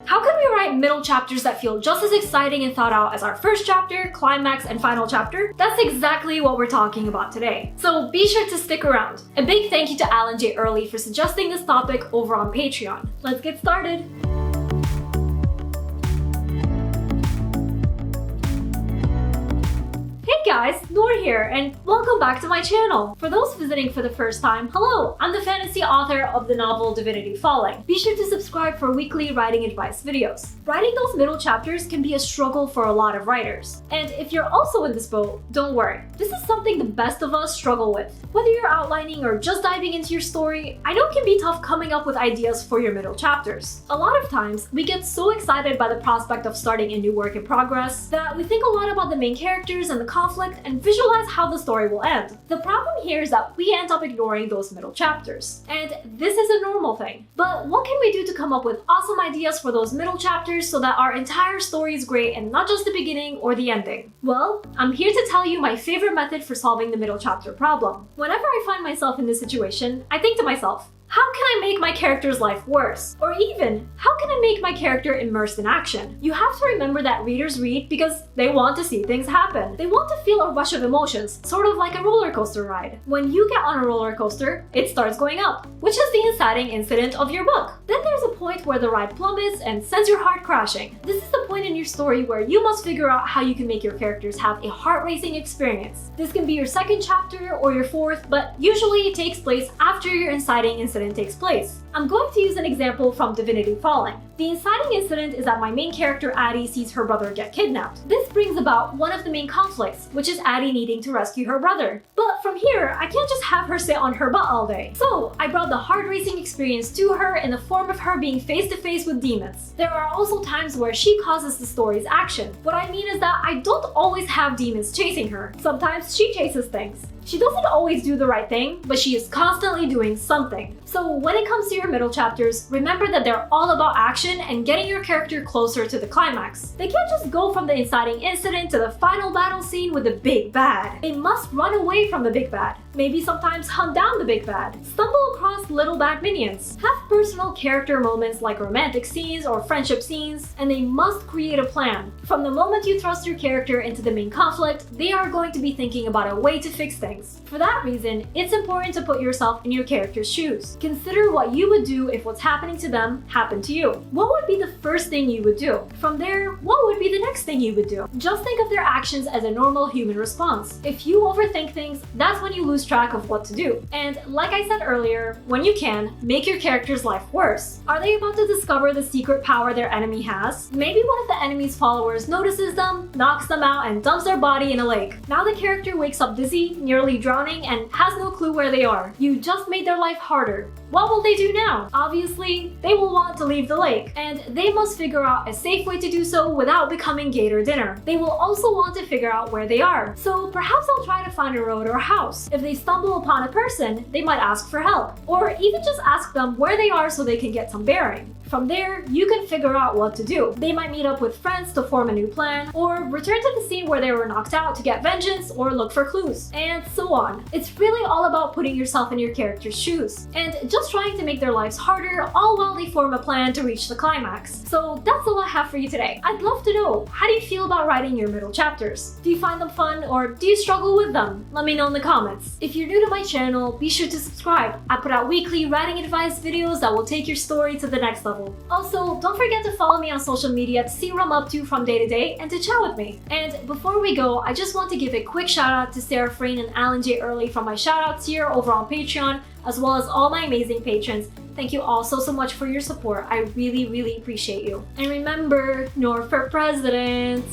How can we write middle chapters that feel just as exciting and thought out as our first chapter, climax, and final chapter? That's exactly what we're talking about today. So be sure to stick around. A big thank you to Alan J. Early for suggesting this topic over on Patreon. Let's get started. Hey guys, Nour here, and welcome back to my channel. For those visiting for the first time, hello, I'm the fantasy author of the novel Divinity Falling. Be sure to subscribe for weekly writing advice videos. Writing those middle chapters can be a struggle for a lot of writers. And if you're also in this boat, don't worry. This is something the best of us struggle with. Whether you're outlining or just diving into your story, I know it can be tough coming up with ideas for your middle chapters. A lot of times, we get so excited by the prospect of starting a new work in progress that we think a lot about the main characters and the conflict and visualize how the story will end. The problem here is that we end up ignoring those middle chapters. And this is a normal thing. But what can we do to come up with awesome ideas for those middle chapters so that our entire story is great and not just the beginning or the ending? Well, I'm here to tell you my favorite method for solving the middle chapter problem. Whenever I find myself in this situation, I think to myself, how can I make my character's life worse? Or even, how can I make my character immersed in action? You have to remember that readers read because they want to see things happen. They want to feel a rush of emotions, sort of like a roller coaster ride. When you get on a roller coaster, it starts going up, which is the inciting incident of your book. Then there's a point where the ride plummets and sends your heart crashing. This is the point in your story where you must figure out how you can make your characters have a heart-racing experience. This can be your second chapter or your fourth, but usually it takes place after your inciting incident takes place. I'm going to use an example from Divinity Falling. The inciting incident is that my main character Addie sees her brother get kidnapped. This brings about one of the main conflicts, which is Addie needing to rescue her brother. But from here, I can't just have her sit on her butt all day. So I brought the heart-racing experience to her in the form of her being face-to-face with demons. There are also times where she causes the story's action. What I mean is that I don't always have demons chasing her. Sometimes she chases things. She doesn't always do the right thing, but she is constantly doing something. So when it comes to your middle chapters, remember that they're all about action and getting your character closer to the climax. They can't just go from the inciting incident to the final battle scene with the big bad. They must run away from the big bad. Maybe sometimes hunt down the big bad. Stumble across little bad minions. Have personal character moments like romantic scenes or friendship scenes, and they must create a plan. From the moment you thrust your character into the main conflict, they are going to be thinking about a way to fix things. For that reason, it's important to put yourself in your character's shoes. Consider what you would do if what's happening to them happened to you. What would be the first thing you would do? From there, what would be the next thing you would do? Just think of their actions as a normal human response. If you overthink things, that's when you lose track of what to do. And like I said earlier, when you can, make your character's life worse. Are they about to discover the secret power their enemy has? Maybe one of the enemy's followers notices them, knocks them out, and dumps their body in a lake. Now the character wakes up dizzy, nearly drowning, and has no clue where they are. You just made their life harder. What will they do now? Obviously, they will want to leave the lake, and they must figure out a safe way to do so without becoming gator dinner. They will also want to figure out where they are, so perhaps they'll try to find a road or a house. If they stumble upon a person, they might ask for help, or even just ask them where they are so they can get some bearing. From there, you can figure out what to do. They might meet up with friends to form a new plan, or return to the scene where they were knocked out to get vengeance or look for clues, and so on. It's really all about putting yourself in your character's shoes, and just trying to make their lives harder, all while they form a plan to reach the climax. So that's all I have for you today. I'd love to know, how do you feel about writing your middle chapters? Do you find them fun, or do you struggle with them? Let me know in the comments. If you're new to my channel, be sure to subscribe. I put out weekly writing advice videos that will take your story to the next level. Also, don't forget to follow me on social media to see what I'm up to from day to day and to chat with me. And before we go, I just want to give a quick shout out to Sarah Frayne and Alan J. Early from my shout outs here over on Patreon, as well as all my amazing patrons. Thank you all so much for your support. I really appreciate you. And remember, Nour for president!